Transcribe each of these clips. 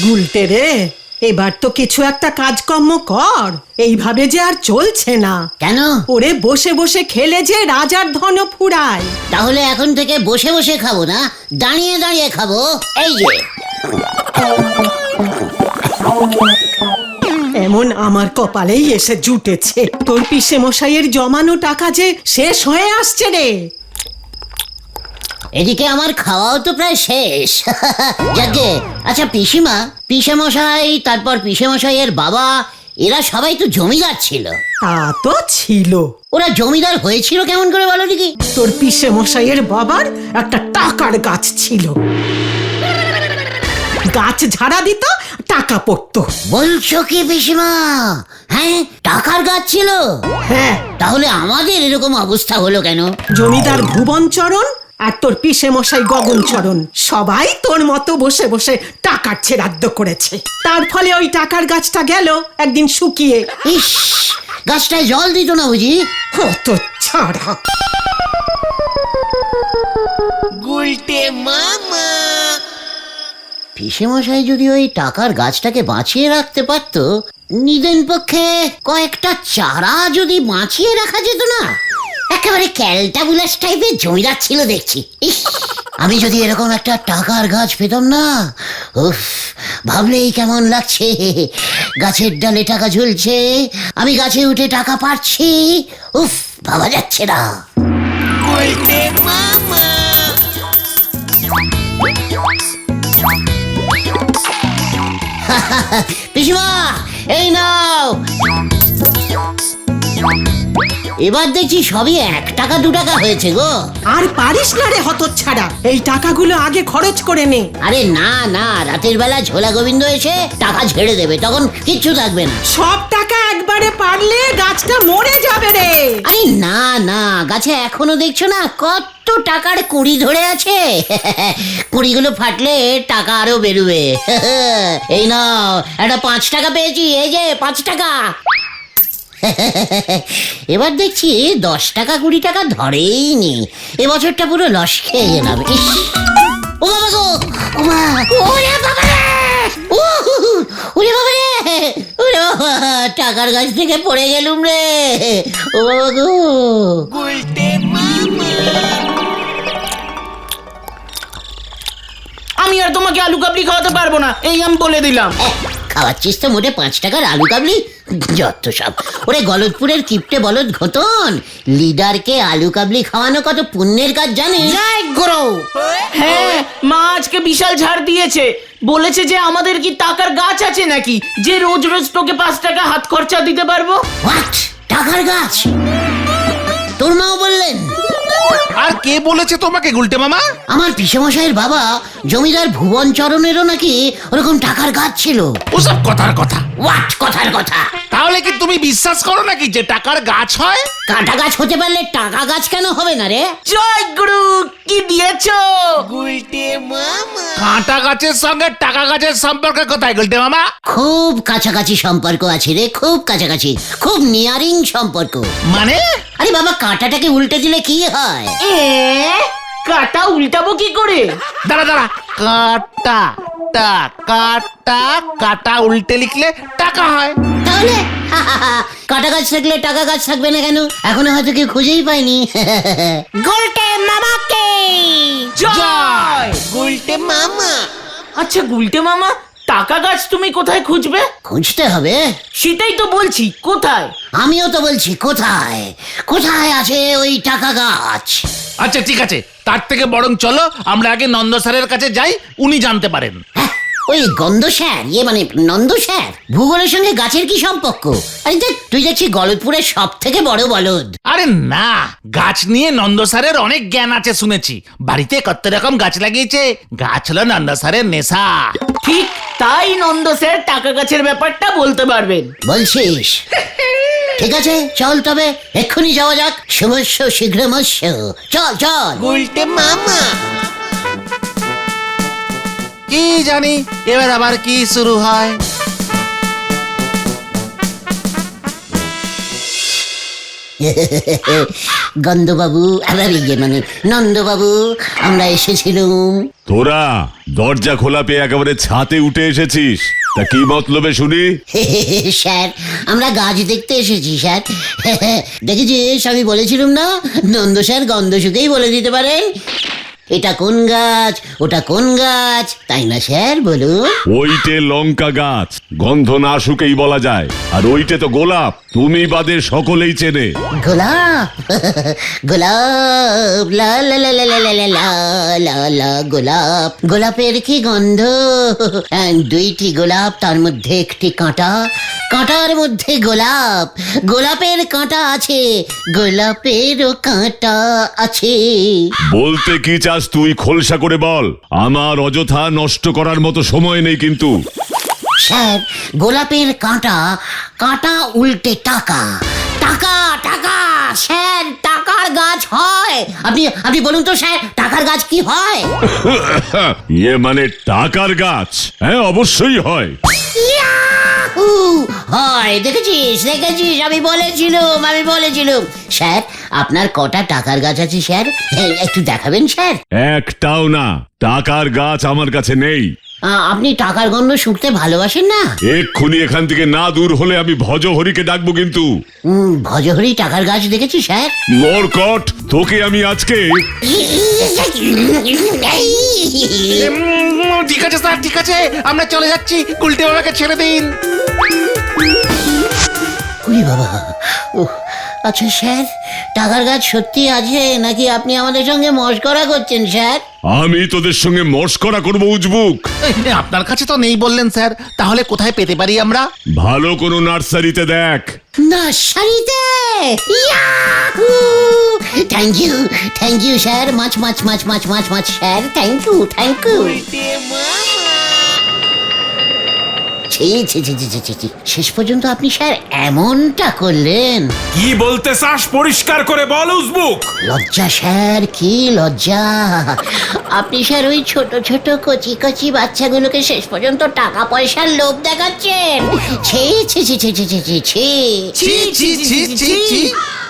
গুলটে রে, এবার তো কিছু একটা কাজকর্ম কর, এইভাবে যে আর চলছে না। কেন? ওরে বসে বসে খেলে যে রাজার ধন ফুরায়। তাহলে এখন থেকে বসে বসে খাবো না, দাঁড়িয়ে দাঁড়িয়ে খাবো। এই যে এমন আমার কপালেই এসে জুটেছে। তোর পিসে মশাইয়ের জমানো টাকা যে শেষ হয়ে আসছে রে। এদিকে আমার খাওয়াও তো প্রায় শেষ। যাকে আচ্ছা, পিসিমা, পিসে মশাই, তারপর পিসে মশাইয়ের বাবা, এরা সবাই তো জমিদার ছিল। তা তো ছিল। ওরা জমিদার হয়েছিল কেমন করে বলো দেখি? তোর পিসে মশাইয়ের বাবার একটা টাকার গাছ ছিল, গাছ ঝাড়া দিত, টাকা পড়তো। বলছো কি পিসিমা? হ্যাঁ, টাকার গাছ ছিল। হ্যাঁ, তাহলে আমাদের এরকম অবস্থা হলো কেন? জমিদার ভুবনচরণ আর তোর পিসে মশাই গগনচরণ সবাই তোর মতো বসে বসে টাকার ছেড়াদ্দ করেছে। তার ফলে ওই টাকার গাছটা গেল একদিন শুকিয়ে। ইস, গাছটায় জল দিত না বুঝি? কত ছাড়া। পিসেমশাই যদি ওই টাকার গাছটাকে বাঁচিয়ে রাখতে পারতো, নিদেন পক্ষে কয়েকটা চারা যদি বাঁচিয়ে রাখা যেত না। একেবারে ক্যালটাবুলাস টাইপের জমিদার ছিল দেখছি। ইস, আমি যদি এরকম একটা টাকার গাছ পেতাম না, উফ, ভাবলেই কেমন লাগছে। গাছের ডালে টাকা ঝুলছে, আমি গাছে উঠে টাকা পাচ্ছি। উফ, ভাবা যাচ্ছে না। পিসিমা, এই নাও। এবার দেখছি সবই 1 টাকা 2 টাকা হয়েছে গো। আর পারিস না রে হতচ্ছাড়া, এই টাকাগুলো আগে খরচ করে নে। আরে না না, রাতের বেলা ঝোলা গোবিন্দ এসে টাকা ঝেড়ে দেবে, তখন কিচ্ছু থাকবে না। সব টাকা একবারে পারলে গাছটা মরে যাবে রে। আরে না না, গাছে এখনো দেখছো না কত টাকার কুড়ি ধরে আছে। কুড়িগুলো ফাটলে টাকা আরো বেরোবে। এই নাও, একটা 5 টাকা পেয়েছি, এই যে 5 টাকা। এবার দেখছি 10 টাকা 20 টাকা ধরেই নি। এবছরটা পুরো লস খেয়ে গেলাম। ইস, ও বাবা গো, ও মা, ওরে বাবা রে, ওরে বাবা রে, ওরে বাবা, টাকার গাছ থেকে পড়ে গেলুম রে। ও বাবা গো। আমি আর তোমাকে আলু কাবলি খাওয়াতে পারবো না, এই আমি বলে দিলাম। খাওয়াচ্ছিস তো মোটে 5 টাকার আলু কাবলি, যত সব। ওরে গলতপুরের কিপটে বলদ ঘটন, লিডারকে আলু কাবলি খাওয়ানো কত পুণ্যের কাজ জানিস? জয় গুরু। হ্যাঁ, মা আজকে বিশাল ছাড় দিয়েছে, বলেছে যে আমাদের কি টাকার গাছ আছে নাকি যে রোজ রোজ তোকে 5 টাকা হাত খরচা দিতে পারবো। হোয়াট? টাকার গাছ? তোর মাও বললেন? আর কে বলেছে তোমাকে গুলটে মামা? আমার পিসেমশাইয়ের বাবা জমিদার ভুবনচরণেরও নাকি ওরকম টাকার গাছ ছিল। ওসব কথার কথা। হোয়াট কথার কথা? তাহলে কি তুমি বিশ্বাস করো নাকি যে টাকার গাছ হয়? কাঁটা গাছ হতে পারলে টাকা গাছ কেন হবে না রে? জয় গুরু, কি দিয়েছো? কাঁটা গাছের সঙ্গে টাকা গাছের সম্পর্ক কোথায় গুলটে মামা? খুব কাছাকাছি সম্পর্ক আছে রে, খুব কাছাকাছি, খুব নিয়ারিং সম্পর্ক। মানে? আরে বাবা, কাঁটাটাকে উল্টে দিলে কি হয়? কাটা উল্টাবো কি করে? দাঁড়া দাঁড়া, কাটা কাটা কাটা উল্টে লিখলে টাকা হয়। তাহলে কাঁটা গাছ থাকলে টাকা গাছ থাকবে না কেন? এখনো হয়তো কেউ খুঁজেই পায়নি। গোলটে মামাকে জয় গুলটে মামা। আচ্ছা গুলটে মামা, টাকা গাছ তুমি কোথায় খুঁজবে? খুঁজতে হবে। সেটাই তো বলছি, কোথায়? আমিও তো বলছি কোথায়, কোথায় আছে ওই টাকা গাছ? আচ্ছা ঠিক আছে, তার থেকে বরং চলো আমরা আগে নন্দ স্যারের কাছে যাই, উনি জানতে পারেন। হ্যাঁ, ওই গন্ধ স্যার, মানে নন্দ স্যার, ভূগোলের সঙ্গে গাছের কি সম্পর্ক? আরে দেখ, তুই দেখছি গলতপুরের সব থেকে বড় বলদ। আরে না, গাছ নিয়ে নন্দ স্যারের অনেক জ্ঞান আছে শুনেছি। বাড়িতে কত রকম গাছ লাগিয়েছে, গাছ হলো নন্দ স্যারের নেশা। ঠিক তাই, নন্দ স্যার টাকা গাছের ব্যাপারটা বলতে পারবেন। বলছিস? ঠিক আছে, চল তবে এক্ষুনি যাওয়া যাক। শুভস্য শীঘ্রমস্য, চল চল। গুলটে মামা। কি জানি এবার আবার কি শুরু হয়। গন্ধবাবু মানে নন্দবাবু, আমরা এসেছিলুম। তোরা দরজা খোলা পেয়ে একেবারে ছাতে উঠে এসেছিস, তা কি মতলবে শুনি? স্যার, আমরা গাছ দেখতে এসেছি স্যার। দেখেছিস, আমি বলেছিলাম না, নন্দ স্যার গন্ধ শুকেই বলে দিতে পারেন এটা কোন গাছ, ওটা কোন গাছ, তাই না স্যার? বলুন। ওইটে লঙ্কা গাছ, গন্ধ না শুকেই বলা যায়। আর ওইটে তো গোলাপ, তুমি বাদে সকলেই চেনে। গোলাপ, গোলাপ, লা লা লা লা লা লা লা লা লা লা, গোলাপ, গোলাপের কি গন্ধ। দুইটি গোলাপ, তার মধ্যে একটি কাঁটা, কাঁটার মধ্যে গোলাপ, গোলাপের কাঁটা আছে, গোলাপেরও কাঁটা আছে। বলতে কি চাস তুই খোলসা করে বল, আমার অযথা নষ্ট করার মতো সময় নেই কিন্তু। স্যার, গোলাপের কাঁটা, কাঁটা উল্টে টাকা, টাকা টাকা। স্যার, টাকার গাছ হয়। আপনি বলুন তো স্যার, টাকার গাছ কি হয়? ইয়ে মানে টাকার গাছ? হ্যাঁ, অবশ্যই হয়। ইয়াহু! হয়, দেখেছিস দেখেছিস, আমি বলেছিলুম। স্যার, আপনার কটা টাকার গাছ আছে স্যার? একটু দেখাবেন স্যার? একটাও না, টাকার গাছ আমার কাছে নেই। আপনি টাকার গন্ধ শুঁকতে ভালোবাসেন না? এক্ষুনি এখান থেকে না দূর হলে আমি ভজহরিকে ডাকবো কিন্তু। ভজহরি টাকার গাছ দেখেছি স্যার। মরকট, তোকে আমি আজকে। ঠিক আছে স্যার, ঠিক আছে, আমরা চলে যাচ্ছি, গুলটে বাবাকে ছেড়ে দিন। উরি বাবা, আচ্ছা স্যার, টাকার গাছ সত্যি আছে নাকি আপনি আমাদের সঙ্গে মশকরা করছেন স্যার? আমি তোদের সঙ্গে মশকরা করবো উজবুক? আপনার কাছে তো নেই বললেন স্যার, তাহলে কোথায় পেতে পারি আমরা? ভালো কোনো নার্সারিতে দেখ। নার্সারিতে? ইয়াহু! থ্যাংক ইউ স্যার, মাছ স্যার, থ্যাংক ইউ। শেষ পর্যন্ত আপনি স্যার এমনটা করলেন। কি বলতে চাস পরিষ্কার করে বল উজবুক। লজ্জা স্যার, কি লজ্জা। আপনি স্যার ওই ছোট ছোট কচি কচি বাচ্চাগুলোকে শেষ পর্যন্ত টাকা পয়সার লোভ দেখাচ্ছেন। ছি ছি ছি ছি ছি ছি ছি ছি। ছি ছি ছি ছি ছি।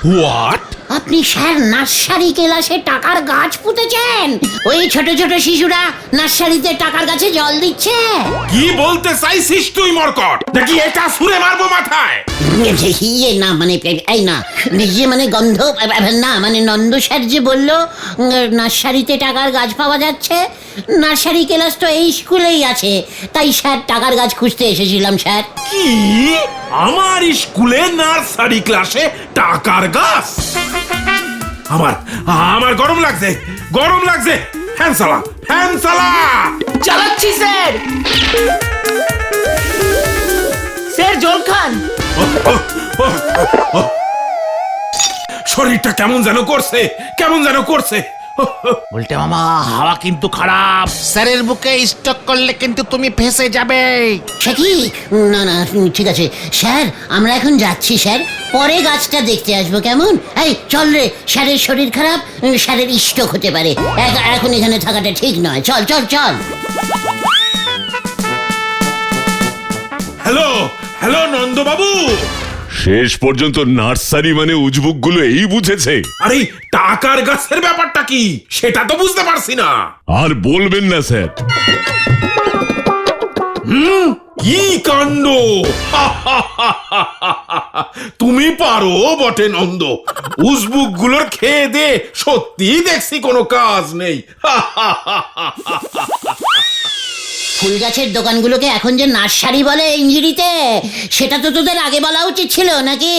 হোয়াট? আপনি স্যার নার্সারি ক্লাসে টাকার গাছ পুঁতেছেন। ওই ছোট ছোট শিশুরা নার্সারিতে টাকার গাছে জল দিচ্ছে। কি বলতে চাইছিস তুই মরকট? নাকি এটা ছুঁড়ে মারবো মাথায়? ইয়ে না মানে এই না, ইয়ে মানে গন্ধ না, মানে নন্দ স্যার যে বললো নার্সারিতে টাকার গাছ পাওয়া যাচ্ছে, নার্সারি ক্লাস তো এই স্কুলেই আছে, তাই স্যার টাকার গাছ খুঁজতে এসেছিলাম স্যার। কি? আমার স্কুলে নার্সারি ক্লাসে টাকার গাছ? আমার গরম লাগছে। ফ্যান চালা। চালাচ্ছি স্যার। স্যার, জল খান। শরীরটা কেমন যেন করছে। গুলটে মামা, হাওয়া কিন্তু খারাপ, স্যারের বুকে স্টক করলে কিন্তু তুমি ফেঁসে যাবে। সে কি? না ঠিক আছে স্যার, আমরা এখন যাচ্ছি স্যার, পরে গাছটা দেখতে আসবো কেমন? এই চল রে, স্যারের শরীর খারাপ, স্যারের স্ট্রোক হতে পারে, এখন এখানে থাকাটা ঠিক নয়। চল। হ্যালো নন্দবাবু। শেষ পর্যন্ত নার্সারি মানে উজবুক গুলো এই বুঝেছে। আরে টাকার গাছের ব্যাপারটা কি সেটা তো বুঝতে পারছি না। আর বলবেন না স্যার। কি কাণ্ড! তুমি পারো বটে নন্দ। উজবুক গুলোর খেয়ে দে সত্যি দেখছি কোনো কাজ নেই। ফুল গাছের দোকানগুলোকে এখন যে নার্সারি বলে ইংরেজিতে, সেটা তো তোদের আগে বলা উচিত ছিল নাকি?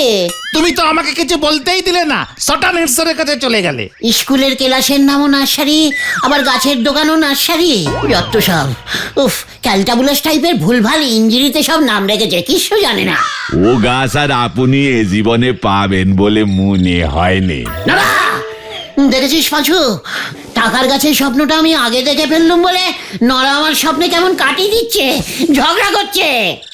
তুমি তো আমাকে কিছু বলতেই দিলে না, সটানের স্যারের কাছে চলে গেলে। স্কুলের ক্লাসের নামও নার্সারি, আবার গাছের দোকানও নার্সারি, যত সব। উফ, ক্যালটাবুলাস টাইপের ভুলভাল ইংরেজিতে সব নাম রেখেছে, কিছু জানে না। ও গাছ আর আপনি এ জীবনে পাবেন বলে মনে হয়নি। না, দেখেছিস পাঁচু, টাকার গাছের স্বপ্নটা আমি আগে দেখে ফেললুম বলে নরা আমার স্বপ্নে কেমন কাটিয়ে দিচ্ছে, ঝগড়া করছে।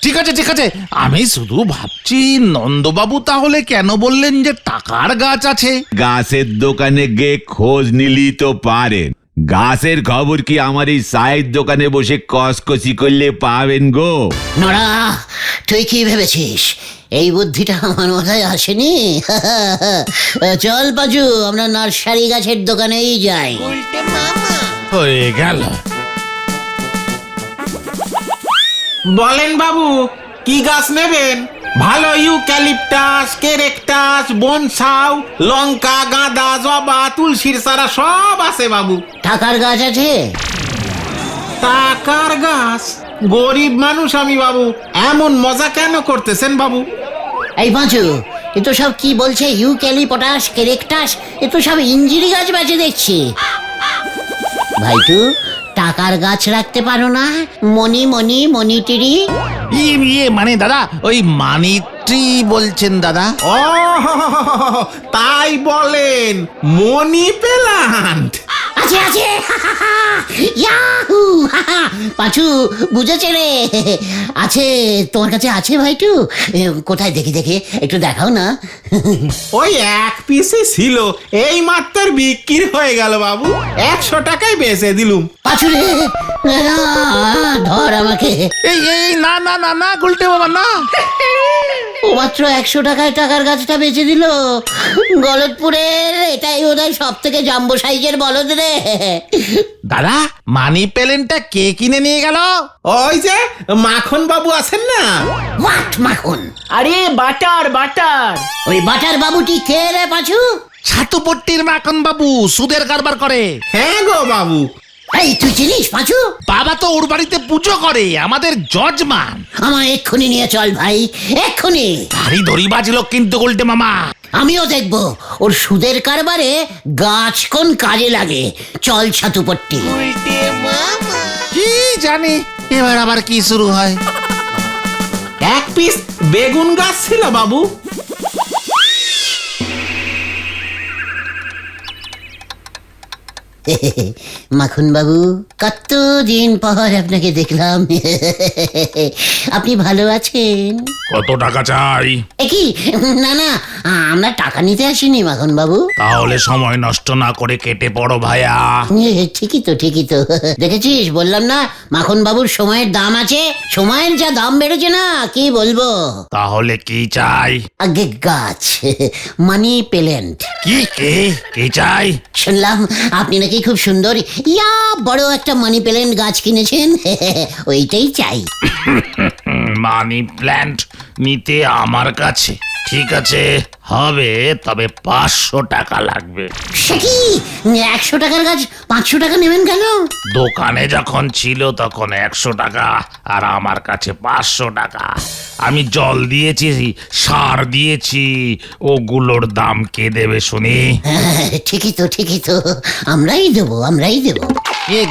ঠিক আছে, আমি শুধু ভাবছি নন্দবাবু তাহলে কেন বললেন যে টাকার গাছ আছে? গাছের দোকানে গিয়ে খোঁজ নিলি তো পারেন। গাছের খবর কি আমার এই চায়ের দোকানে বসে কসকসি করলে পাবেন গো? নরা, তুই কি ভেবেছিস এই বুদ্ধিটা আমার মাথায় আসেনি। চল পাজু, আমরা নার্সারি গাছের দোকানেই যাই। হয়ে গেল। বলেন বাবু, কি গাছ নেবেন? ভালো ইউক্যালিপটাস, কেরেকটাস, বনসাউ, লঙ্কা, গাঁদা, জবা, তুলসীর চারা সব আছে বাবু। টাকার গাছ আছে? টাকার গাছ? গরিব মানুষ আমি বাবু, এমন মজা কেন করতেছেন বাবু? এই পাঁচু, এ তো সব কি বলছে ইউক্যালিপটাস, কেরেকটাস, এ তো সব ইঞ্জিরি গাছ বেঁচে দেখছি। ভাইটু, টাকার গাছ রাখতে পারো না? মনিটিরি। মানে দাদা, ওই মানি ট্রি বলছেন দাদা? ও তাই বলেন, মনি প্ল্যান্ট আছে আছে। ইয়াহু! পাঁচু বুঝেছে রে, আছে। তোমার কাছে আছে ভাইটু? কোথায় দেখি দেখি, একটু দেখাও না। ওই এক পিসই ছিল, এই মাত্র বিক্রি হয়ে গেল বাবু। 100 টাকায় বেচে দিলুম। পাঁচু রে, ধর আমাকে। এই এই না না না না গুলটে বাবা না। ও মাত্র 100 টাকায় টাকার গাছটা বেচে দিল। গলতপুরের এটাই বোধহয় সব থেকে জাম্বো সাইজের বলদ রে। দাদা, মানি প্ল্যান্টটা কে কিনে নিয়ে গেল? ওই যে মাখন বাবু আছেন না? হোয়াট মাখন? আরে বাটার। ওই বাটার বাবুটি কে রে পাঁচু? ছাতুপট্টির মাখন বাবু, সুদের কারবার করে। হ্যাঁ গো বাবু। এই তুই চিনিস পাঁচু? বাবা তো ওর বাড়িতে পুজো করে, আমাদের জজমান। আমার এক্ষুনি নিয়ে চল ভাই, এক্ষুনি। ভারী দড়ি বাজলো কিন্তু গুলটে মামা। আমিও দেখবো ওর সুদের কারবারে গাছ কোন কাজে লাগে। চল ছাতুপট্টি। কি জানি এবার আবার কি শুরু হয়। এক পিস বেগুন গাছ ছিল বাবু। মাখন বাবু, কতদিন পর আপনাকে দেখলাম। আপনি ভালো আছেন? কত টাকা চাই? কি না না, আমরা টাকা নিতে আসিনি মাখন বাবু। তাহলে সময় নষ্ট না করে কেটে পড়ো ভাইয়া। ঠিকই তো দেখেছিস, বললাম না মাখন বাবুর সময়ের দাম আছে। সময়ের যা দাম বেড়েছে না, কি বলবো। তাহলে কি চাই? আগে গাছ, মানি প্ল্যান্ট। কি চাই? শুনলাম আপনি নাকি খুব সুন্দর ইয়া বড় একটা মানি প্ল্যান্ট গাছ কিনেছেন। ওইটাই চাই। মানি প্ল্যান্ট নিতে আমার কাছে? ঠিক আছে, হবে, তবে 500 টাকা লাগবে। সে কি, 100 টাকার গাছ 500 টাকা নেবেন কেন? দোকানে যখন ছিল তখন 100 টাকা, আর আমার কাছে 500 টাকা। আমি জল দিয়েছি, সার দিয়েছি, ওগুলোর দাম কে দেবে শুনি? ঠিকই তো আমরাই দেবো।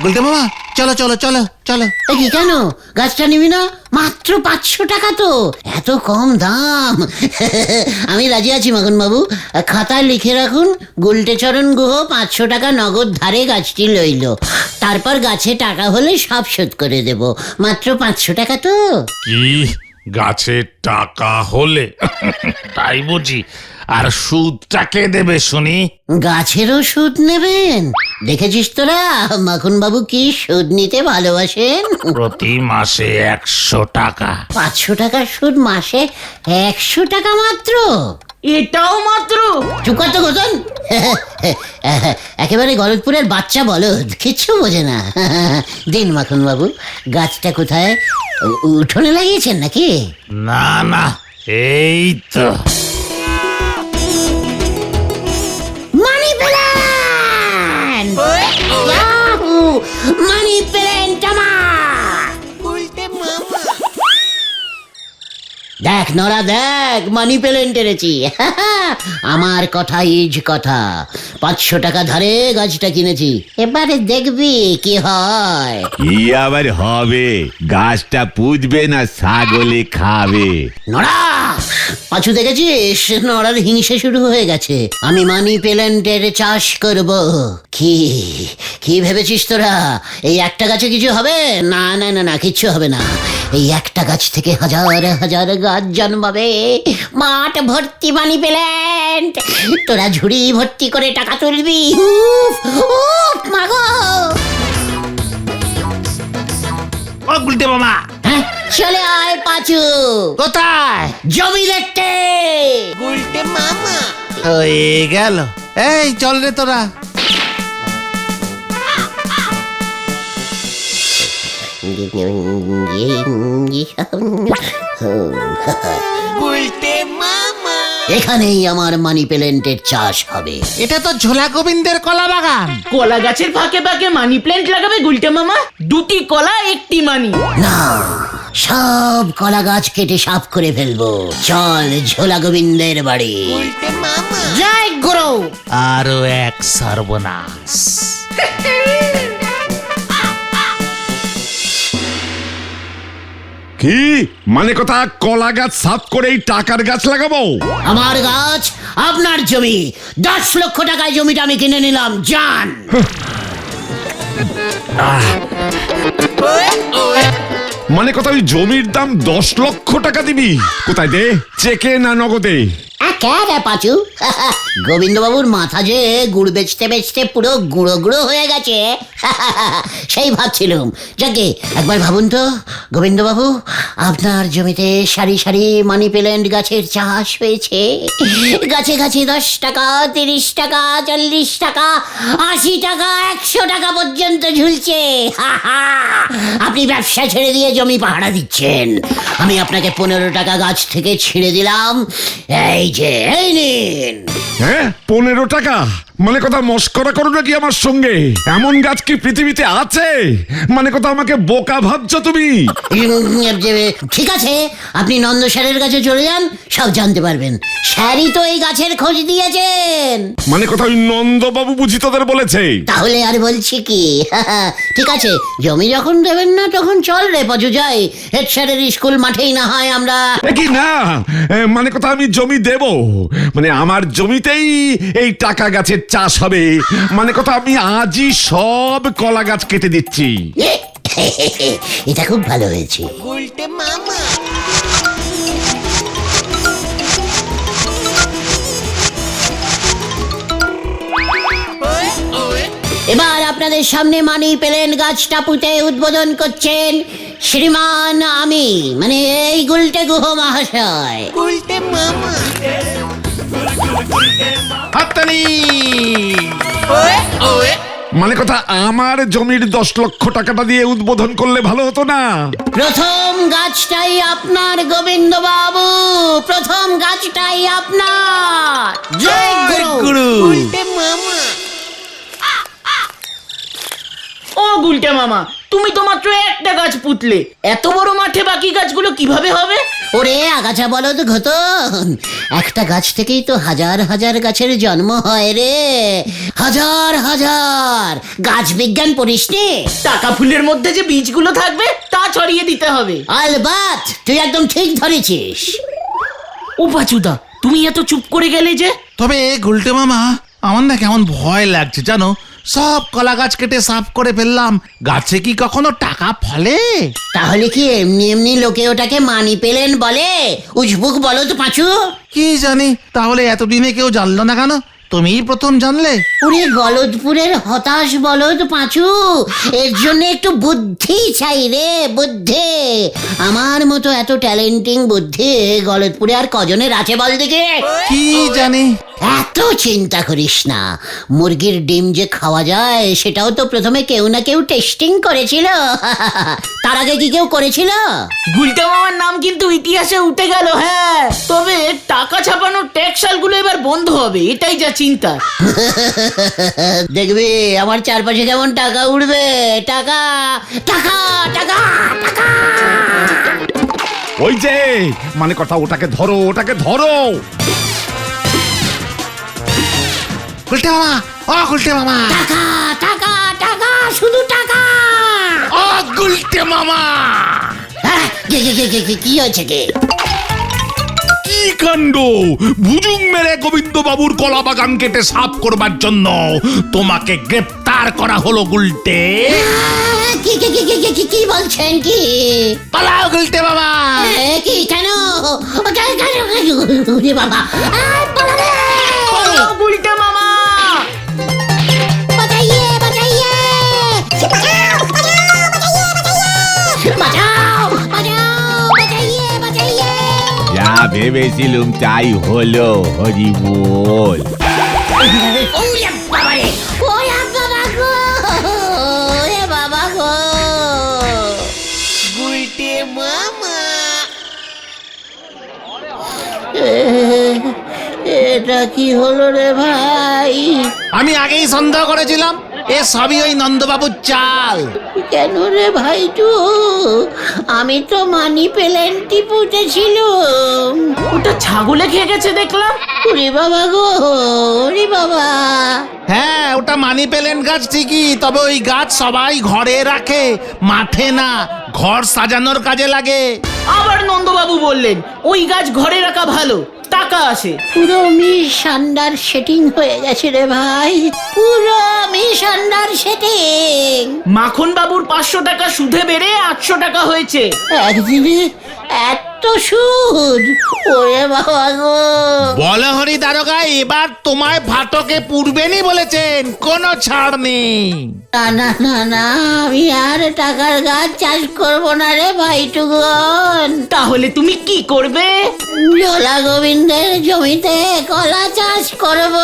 গুলটে মামা, চলো চলো চলো চলো। কি কেন, গাছটা নিবি না? মাত্র 500 টাকা তো, এত কম দাম। আমি রাজি আছি মাখন বাবু। খাতায় লিখে রাখুন, গুলটেচরণ গুহ 500 টাকা নগদ ধারে গাছটি লইল। তারপর গাছে টাকা হলে সব শোধ করে দেব। মাত্র 500 টাকা তো। কি গাছে টাকা হলে? তাই বুঝি? আর সুদটা কে দেবে শুনি? গাছেরও সুদ নেবেন? দেখেছিস তোরা মাখন বাবু কি সুদ নিতে ভালোবাসেন। প্রতি মাসে 100 টাকা। 500 টাকার সুদ মাসে 100 টাকা মাত্র? এটাও মাত্র? চুপ তো গোতন। একেবারে গলতপুরের বাচ্চা বলদ, কিচ্ছু বোঝে না। দিন মাখন বাবু, গাছটা কোথায়? উঠোনে লাগিয়েছেন নাকি? না না, এই তো। Money plant! Yahoo! Money plant আমার! দেখ নরা, দেখ মানি প্ল্যান্ট এনেছি। আমার কথা ইজ কথা। 500 টাকা ধারে গাছটা কিনেছি, এবারে দেখবি কি হয়। কি আবার হবে? গাছটা পুঁতবে না ছাগলে খাবে? নড়া, পাঁচু দেখেছিস, নড়ার হিংসে শুরু হয়ে গেছে। আমি মানি প্ল্যান্টের চাষ করব। কি ভেবেছিস তোরা? এই একটা গাছে কিছু হবে? না না না না, কিচ্ছু হবে না। এই একটা গাছ থেকে হাজার হাজার গাছ জন্মাবে। মাঠ ভর্তি মানি প্ল্যান্ট। তোরা ঝুড়ি ভর্তি করে টাকা তুলবি। উফ উফ মাগো। ও গুলটে মামা, হ্যাঁ, চলে আয় পাঁচু। কোথায়? জমি দেখতে। হয়ে গেল। এই চল রে তোরা। এখানেই আমার মানি প্ল্যান্টের চাষ হবে। এটা তো ঝোলা গোবিন্দের কলা বাগান। কলা গাছের ফাঁকে ফাঁকে মানি প্ল্যান্ট লাগাবে গুলটে মামা? দুটি কলা একটি মানি। না, সব কলা গাছ কেটে সাফ করে ফেলবো। চল ঝোলা গোবিন্দের বাড়ি। জয় গুরু। আরো এক সর্বনাশ। কি মানে কথা, কলা গাছ সাফ করে এই টাকার গাছ লাগাবো? আমার গাছ আপনার জমি। 10 লক্ষ টাকায় জমিটা আমি কিনে নিলাম। যান। মানে কথা, ওই জমির দাম 10 লক্ষ টাকা দিবি? কোথায় দে, চেকে না নগদে? পাচু, গোবিন্দবাবুর মাথা যে গুড় বেচতে বেচতে পুরো গুঁড়ো গুঁড়ো হয়ে গেছে। সেই ভাবছিলাম, যাকে একবার ভাবুন তো গোবিন্দবাবু, আপনার জমিতে সারি সারি মানি প্ল্যান্ট গাছের চাষ হয়েছে। গাছে গাছে 10 টাকা, 30 টাকা, 40 টাকা, 80 টাকা, 100 টাকা পর্যন্ত ঝুলছে। আপনি ব্যবসা ছেড়ে দিয়ে জমি পাহারা দিচ্ছেন। আমি আপনাকে 15 টাকা গাছ থেকে ছিঁড়ে দিলাম। এই যে, এই নিন। হ্যাঁ, 15 টাকা? মানে কথা, মস্করা করো নাকি আমার সঙ্গে? এমন গাছ কি পৃথিবীতে আছে? মানে কথা, আমাকে বোকা ভাবছো তুমি? ঠিক আছে, আপনি নন্দ স্যারের কাছে চলে যান, সব জানতে পারবেন। স্যারই তো এই গাছের খোঁজ দিয়েছেন। মানে কথা, ওই নন্দবাবু বুঝি তোদের বলেছে? তাহলে আর বলছি কি? ঠিক আছে, জমি যখন দেবেন না তখন চল রে পাজু, যাই হেড স্যারের স্কুল মাঠেই না হয় আমরা। কি না, মানে কথা, আমি জমি দেব, মানে আমার জমিতেই এই টাকা গাছের চাষ হবে। মানে কথা, আমি আজই সব কলা গাছ কেটে দিচ্ছি। এটা খুব ভালো হয়েছে। এবার আপনাদের সামনে মানি প্ল্যান্ট গাছটা পুঁতে উদ্বোধন করছেন শ্রীমান আমি, মানে এই গুলটে গুহ মহাশয়। হাততালি। মানে কথা, আমার জমির 10 লক্ষ টাকাটা দিয়ে উদ্বোধন করলে ভালো হতো না? প্রথম গাছটাই আপনার গোবিন্দ বাবু, প্রথম গাছটাই আপনার। জয় গুরু। ও গুলটে মামা, তুমি তো মাত্র একটা গাছ পুতলে, এত বড় মাঠে বাকি গাছগুলো কিভাবে হবে? ওরে আগাছা বলদ ঘটন, একটা গাছ থেকেই তো হাজার হাজার গাছের জন্ম হয় রে। হাজার হাজার। গাছ বিজ্ঞান পড়িস নি? টাকা ফুলের মধ্যে যে বীজগুলো থাকবে তা ছড়িয়ে দিতে হবে। আলবাত, তুই একদম ঠিক ধরেছিস। ও পাচুদা, তুমি এত চুপ করে গেলে যে? তবে গুলটে মামা, আমার না কেমন ভয় লাগছে জানো। সব কলা গাছ কেটে সাফ করে ফেললাম, গাছে কি কখনো টাকা ফলে? তাহলে কি এমনি এমনি লোকে ওটাকে মানি পেলেন বলে? উজবুক বলো তো পাঁচু। কি জানি, তাহলে এতদিনে কেউ জানলো না কেন? তুমিই প্রথম জানলে। ওরে গলদপুরের হতাশ বলদ পাঁচু, এর জন্য একটু বুদ্ধি চাই রে, বুদ্ধি। আমার মতো এত ট্যালেন্টিং বুদ্ধি গলদপুরে আর কজনের আছে বল দিকে? কি জানি। এত চিন্তা করিস না, মুরগির ডিম যে খাওয়া যায় সেটাও তো প্রথমে কেউ না কেউ টেস্টিং করেছিল। তার আগে কি কেউ করেছিল? গুলটে মামার নাম কিন্তু ইতিহাসে উঠে গেল। হ্যাঁ, তবে টাকা ছাপানোর ট্যাক্সালগুলো এবার বন্ধ হবে, এটাই যা চিন্তা। দেখবি আমার চারপাশে কেমন টাকা উঠবে। টাকা টাকা টাকা টাকা। ওই যে, মানে কথা, ওটাকে ধরো, ওটাকে ধরো। গুলটে মামা, ও গুলটে মামা। টাকা টাকা টাকা, শুধু টাকা। ও গুলটে মামা, হ্যাঁ, কি হয়েছে কে? কি কাণ্ড! ভুজুং মেরে গোবিন্দ বাবুর কলা বাগান কেটে সাফ করবার জন্য তোমাকে গ্রেপ্তার করা হলো গুলটে। কি বলছেন কি? পালাও গুলটে মামা। কি কেন? বাবা, ও গুলটে মামা! বাঁচাইয়ে বাঁচাইয়ে, বাঁচাও বাঁচাও বাঁচাও। ভেবেছিলুম তাই হলো, হরি বল। ওরে বাবারে, ওরে বাবা গো, ওরে বাবা গো। এটা কি হলো রে ভাই? আমি আগেই সন্দেহ করেছিলাম এ সবই ওই নন্দবাবুর চাল। কেন রে ভাইটু? আমি তো মানি পেলেন্টি পুঁতেছিলুম। ওটা ছাগলে খেয়ে গেছে দেখলাম। ওরে বাবা গো, ওরে বাবা। হ্যাঁ, ওটা মানি প্ল্যান্ট গাছ ঠিকই, তবে ওই গাছ সবাই ঘরে রাখে, মাঠে না। ঘর সাজানোর কাজে লাগে। আবার নন্দবাবু বললেন ওই গাছ ঘরে রাখা ভালো, টাকা আসে। পুরো মিশান্ডার সেটিং হয়ে গেছে রে ভাই, পুরো মিশান্ডার সেটিং। মাখন বাবুর 500 টাকা সুদে বেড়ে 800 টাকা হয়েছে। একদিনে এত সুদ? ওরে বাবা গো। বলো হরি দারোগা, এবার তোমায় ফাটকে পুরবেনই বলেছেন, কোনো ছাড় নেই। না না না না, আমি আর টাকার গাছ চাষ করব না রে ভাইটুগন। তাহলে তুমি কি করবে? জোলা গোবিন্দের জমিতে কলা চাষ করব।